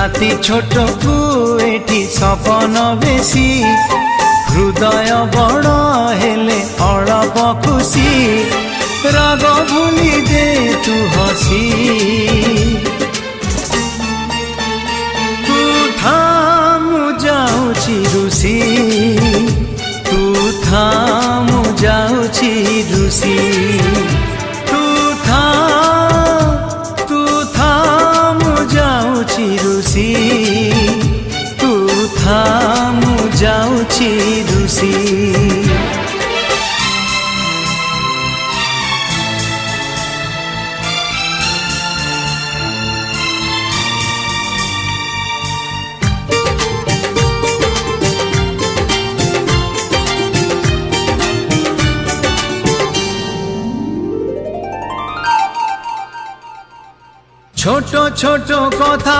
রাতি ছোটকু এটি সপন বেশি হৃদয় বড় হেলে অল্প খুশি রাগ ভুলি দে তু হসি তু থামু যাউছি রুষি তু থামু যাউছি রুষি তু থামু যাউছি রুষি তু থামু যাউছি রুষি ছোট ছোট কথা